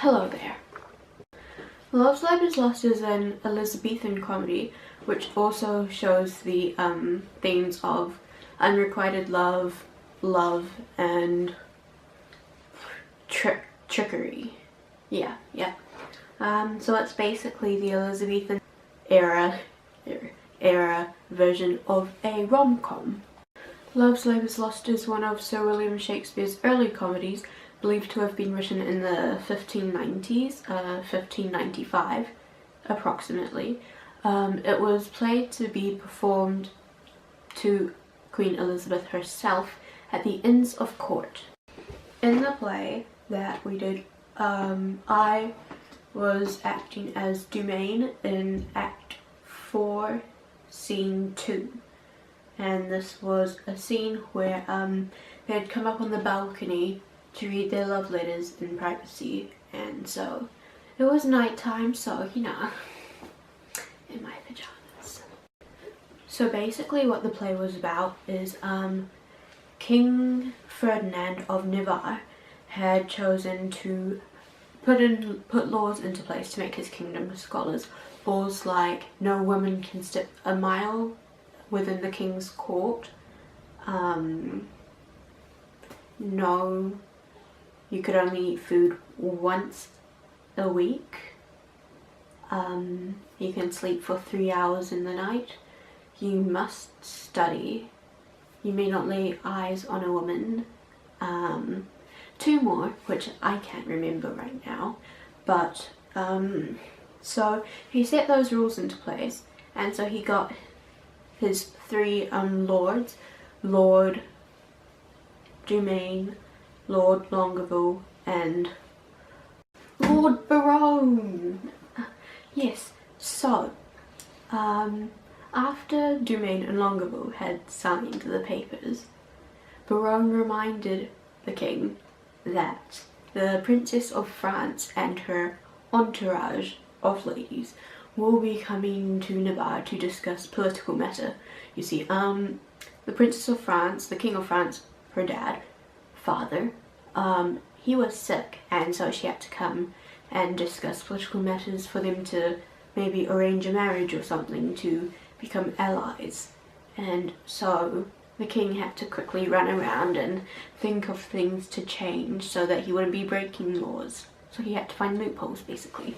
Hello there. Love's Labour's Lost is an Elizabethan comedy which also shows the themes of unrequited love, and trickery. Yeah. So it's basically the Elizabethan era version of a rom-com. Love's Labour's Lost is one of Sir William Shakespeare's early comedies, believed to have been written in the 1590s, 1595 approximately. It was played to be performed to Queen Elizabeth herself at the Inns of Court. In the play that we did, I was acting as Dumaine in Act 4, Scene 2. And this was a scene where they had come up on the balcony to read their love letters in privacy, and so it was night time, so you know, in my pajamas. So basically what the play was about is King Ferdinand of Navarre had chosen to put laws into place to make his kingdom scholars. Laws like no woman can step a mile within the king's court, no, you could only eat food once a week, you can sleep for 3 hours in the night, you must study, you may not lay eyes on a woman, 2 more, which I can't remember right now, but so he set those rules into place, and so he got his 3 lords, Lord Dumaine, Lord Longueville, and Lord Baron. Yes, so after Dumaine and Longueville had signed the papers, Baron reminded the king that the Princess of France and her entourage of ladies will be coming to Navarre to discuss political matter. You see, the Princess of France, the King of France, her father, he was sick, and so she had to come and discuss political matters for them to maybe arrange a marriage or something to become allies. And so the king had to quickly run around and think of things to change so that he wouldn't be breaking laws. So he had to find loopholes, basically.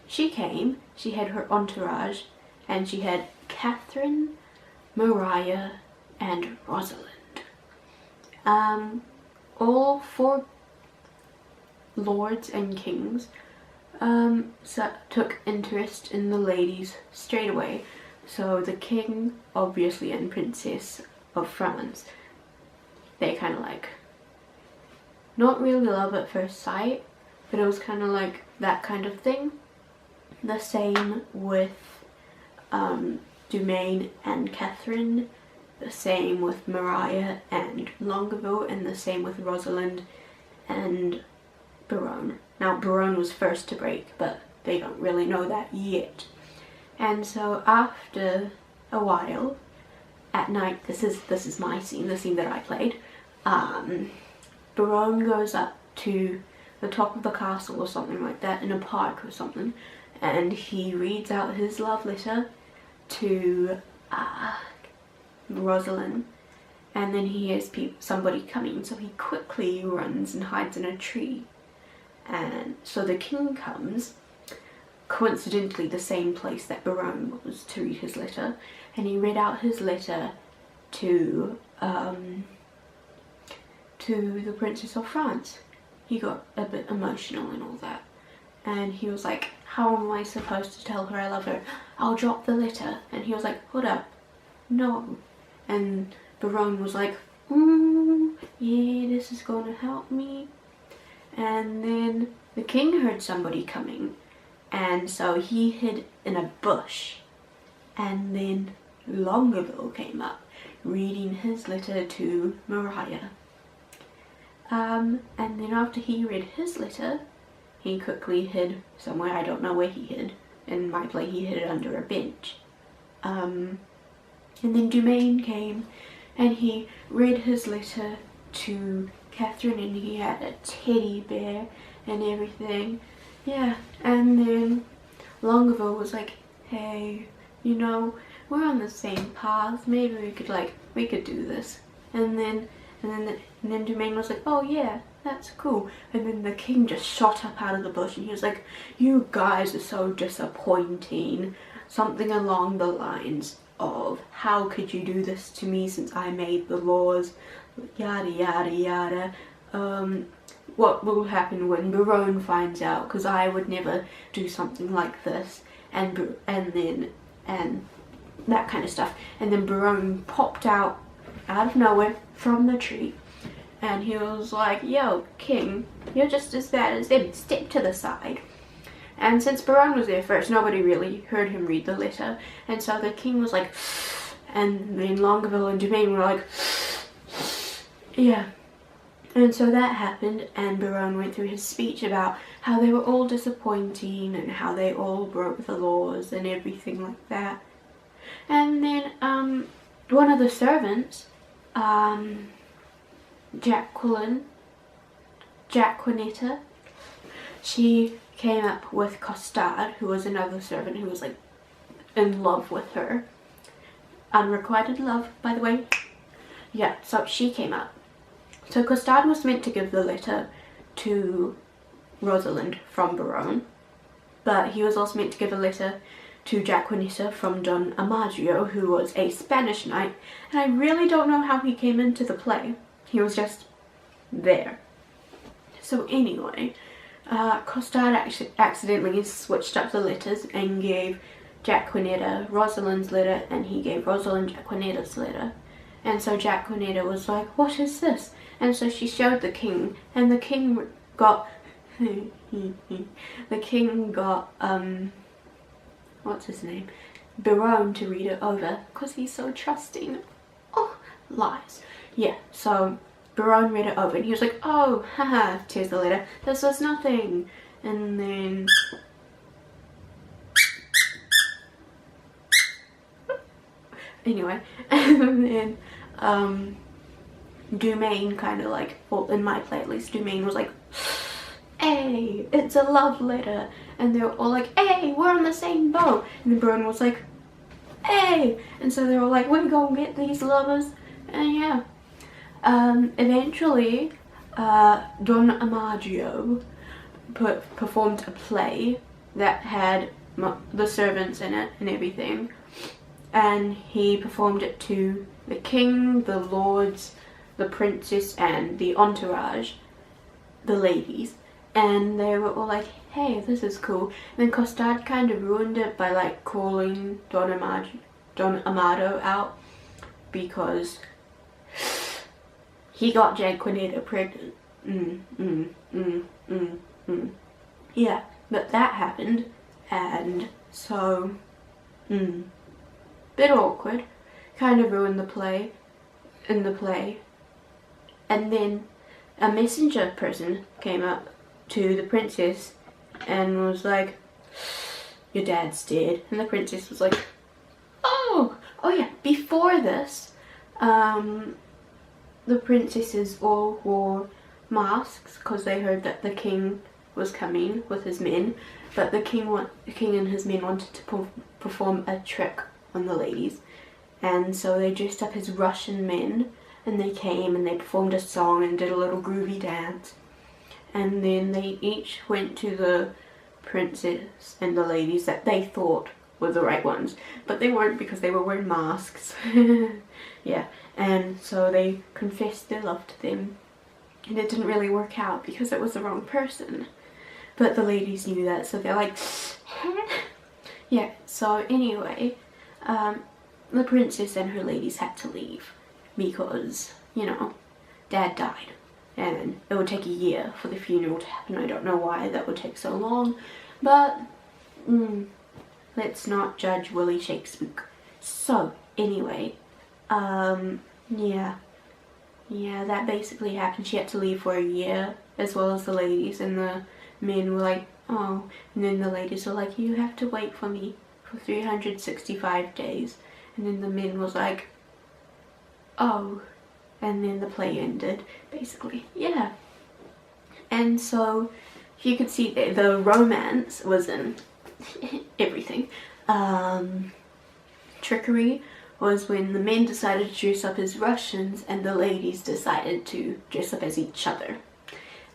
She came, she had her entourage, and she had Catherine, Maria, and Rosalind. All 4 lords and kings took interest in the ladies straight away. So the king, obviously, and Princess of France, they kind of like, not really love at first sight, but it was kind of like that kind of thing. The same with Dumaine and Catherine, the same with Maria and Longueville, and the same with Rosalind and Baron. Now Baron was first to break, but they don't really know that yet. And so after a while, at night, this is my scene, the scene that I played, Baron goes up to the top of the castle or something like that, in a park or something, and he reads out his love letter to Rosalind, and then he hears somebody coming, so he quickly runs and hides in a tree. And so the king comes, coincidentally the same place that Baron was, to read his letter, and he read out his letter to the Princess of France. He got a bit emotional and all that, and he was like, how am I supposed to tell her I love her? I'll drop the letter. And he was like, hold up, no. And Baron was like, yeah, this is gonna help me. And then the king heard somebody coming, and so he hid in a bush, and then Longueville came up reading his letter to Maria. And then after he read his letter, he quickly hid somewhere. I don't know where he hid. In my play he hid it under a bench. And then Dumaine came and he read his letter to Catherine, and he had a teddy bear and everything. Yeah, and then Longueville was like, hey, you know, we're on the same path, maybe we could do this. And then Domain was like, oh yeah, that's cool. And then the king just shot up out of the bush and he was like, you guys are so disappointing. Something along the lines of, how could you do this to me since I made the laws, yada yada yada. What will happen when Barone finds out, because I would never do something like this, and that kind of stuff. And then Barone popped out of nowhere from the tree, and he was like, yo, king, you're just as bad as them, step to the side. And since Barone was there first, nobody really heard him read the letter, and so the king was like, and then Longueville and Domain were like, yeah. And so that happened, and Barone went through his speech about how they were all disappointing and how they all broke the laws and everything like that. And then one of the servants, Jacquinetta, she came up with Costard, who was another servant who was like in love with her. Unrequited love, by the way. Yeah, so she came up. So Costard was meant to give the letter to Rosalind from Barone, but he was also meant to give a letter to Jacquinetta from Don Amagio, who was a Spanish knight, and I really don't know how he came into the play. He was just there. So anyway, Costard accidentally switched up the letters and gave Jacquinetta Rosalind's letter, and he gave Rosalind Jacquinetta's letter. And so Jacquinetta was like, what is this? And so she showed the king, and the king got what's his name? Barone to read it over, because he's so trusting. Oh, lies. Yeah, so Barone read it over and he was like, oh, haha, here's the letter, this was nothing. And then anyway, and then Domain kind of like, well, in my play at least, Domain was like, hey, it's a love letter. And they were all like, hey, we're on the same boat. And then Barone was like, hey. And so they were like, we're gonna get these lovers. And yeah. Eventually, Don Amagio performed a play that had the servants in it and everything. And he performed it to the king, the lords, the princess, and the entourage, the ladies. And they were all like, hey, this is cool. And then Costard kind of ruined it by like calling Don Amado out, because he got Jacquinetta pregnant. Yeah, but that happened, and so, bit awkward, kind of ruined the play, and then a messenger person came up to the princess and was like, your dad's dead. And the princess was like, oh yeah, before this, the princesses all wore masks because they heard that the king was coming with his men, but the king and his men wanted to perform a trick on the ladies, and so they dressed up as Russian men, and they came and they performed a song and did a little groovy dance, and then they each went to the princess and the ladies that they thought were the right ones, but they weren't because they were wearing masks. Yeah, and so they confessed their love to them, and it didn't really work out because it was the wrong person, but the ladies knew that, so they're like, yeah. So anyway, the princess and her ladies had to leave because, you know, dad died and it would take a year for the funeral to happen. I don't know why that would take so long, but let's not judge Willie Shakespeare. So anyway, yeah, that basically happened. She had to leave for a year, as well as the ladies, and the men were like, oh, and then the ladies were like, you have to wait for me for 365 days, and then the men was like, oh, and then the play ended, basically. Yeah. And so you could see the romance was in everything. Trickery was when the men decided to dress up as Russians and the ladies decided to dress up as each other.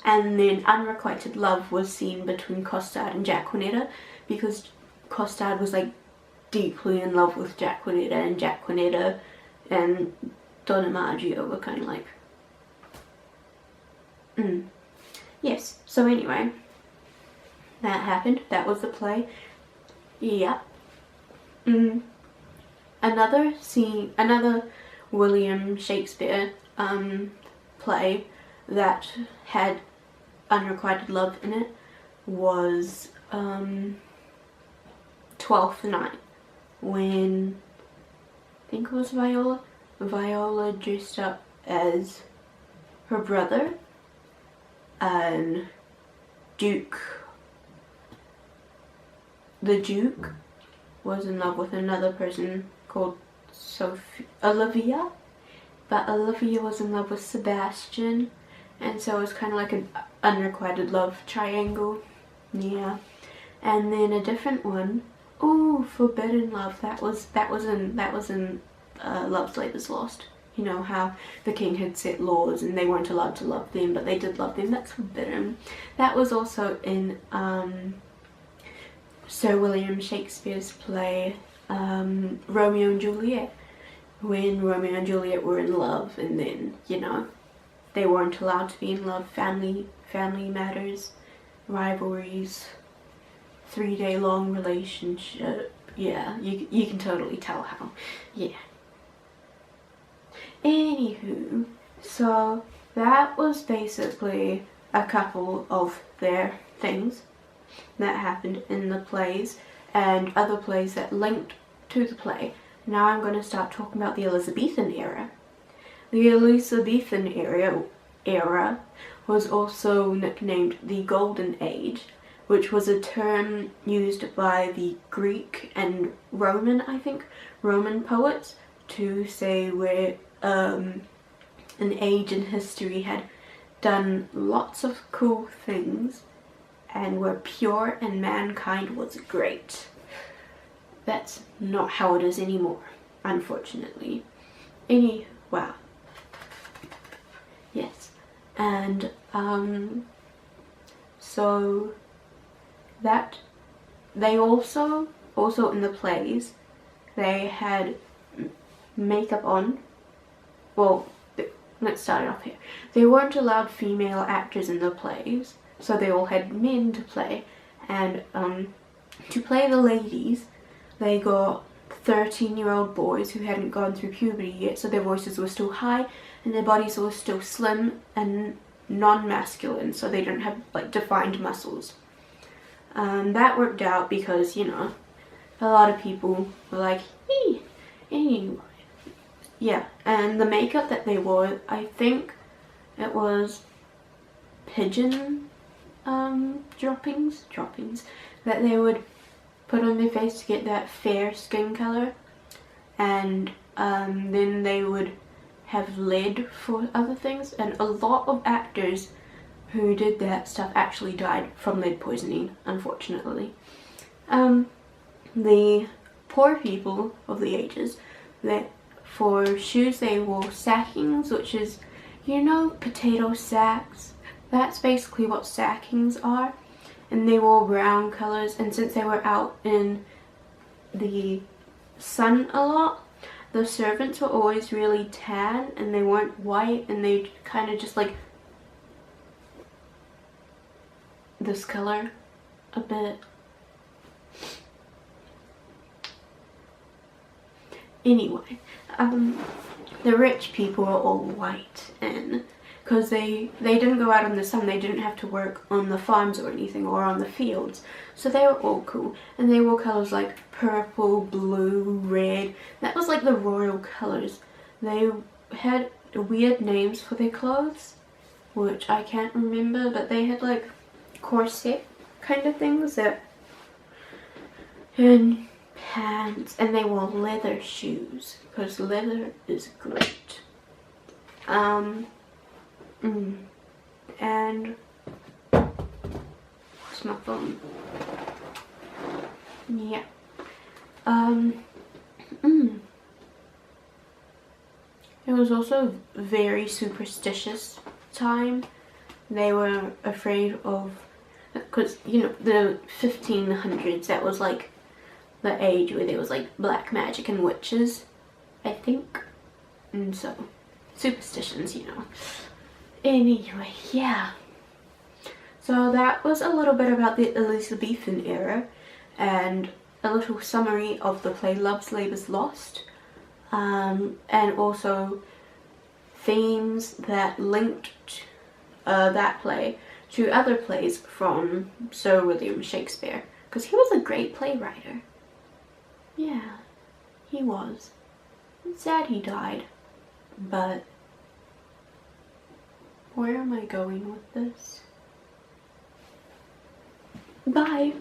And then unrequited love was seen between Costard and Jacquinetta, because Costard was like deeply in love with Jacquinetta, and Jacquinetta and Donna Maggio were kind of like, yes. So anyway, that happened. That was the play. Yeah. Another William Shakespeare play that had unrequited love in it was Twelfth Night, when I think it was Viola dressed up as her brother, and the Duke was in love with another person called Olivia, but Olivia was in love with Sebastian, and so it was kind of like an unrequited love triangle. Yeah. And then a different one, Forbidden Love, that was in Love's Labour's Lost. You know how the king had set laws and they weren't allowed to love them, but they did love them. That's forbidden. That was also in Sir William Shakespeare's play Romeo and Juliet, when Romeo and Juliet were in love, and then, you know, they weren't allowed to be in love. Family matters, rivalries, 3-day long relationship. Yeah, you can totally tell how. Yeah. Anywho, so that was basically a couple of their things that happened in the plays and other plays that linked to the play. Now I'm going to start talking about the Elizabethan era. The Elizabethan era was also nicknamed the Golden Age, which was a term used by the Greek and Roman poets to say where an age in history had done lots of cool things and were pure and mankind was great. That's not how it is anymore, unfortunately. Wow. Yes. And so that they also in the plays they had makeup on. Well, let's start it off here. They weren't allowed female actors in the plays, so they all had men to play. And to play the ladies, they got 13-year-old boys who hadn't gone through puberty yet, so their voices were still high and their bodies were still slim and non-masculine, so they don't have like defined muscles. That worked out because, you know, a lot of people were like, anyway. Yeah, and the makeup that they wore, I think it was pigeon droppings that they would put on their face to get that fair skin color, and then they would have lead for other things, and a lot of actors who did that stuff actually died from lead poisoning, unfortunately. The poor people of the ages, that for shoes they wore sackings, which is, you know, potato sacks. That's basically what sackings are. And they wore brown colors, and since they were out in the sun a lot, the servants were always really tan and they weren't white, and they kind of just like this color a bit. Anyway, the rich people are all white, and because they didn't go out in the sun, they didn't have to work on the farms or anything or on the fields, so they were all cool, and they wore colors like purple, blue, red. That was like the royal colors. They had weird names for their clothes, which I can't remember, but they had like corset kind of things that, and pants, and they wore leather shoes because leather is great. And my phone. Yeah. It was also a very superstitious time. They were afraid of, because you know, the 1500s, that was like the age where there was like black magic and witches, I think. And so, superstitions, you know. Anyway, yeah. So that was a little bit about the Elizabethan era and a little summary of the play Love's Labour's Lost, and also themes that linked that play to other plays from Sir William Shakespeare, because he was a great playwright. Yeah, he was. It's sad he died, but where am I going with this? Bye!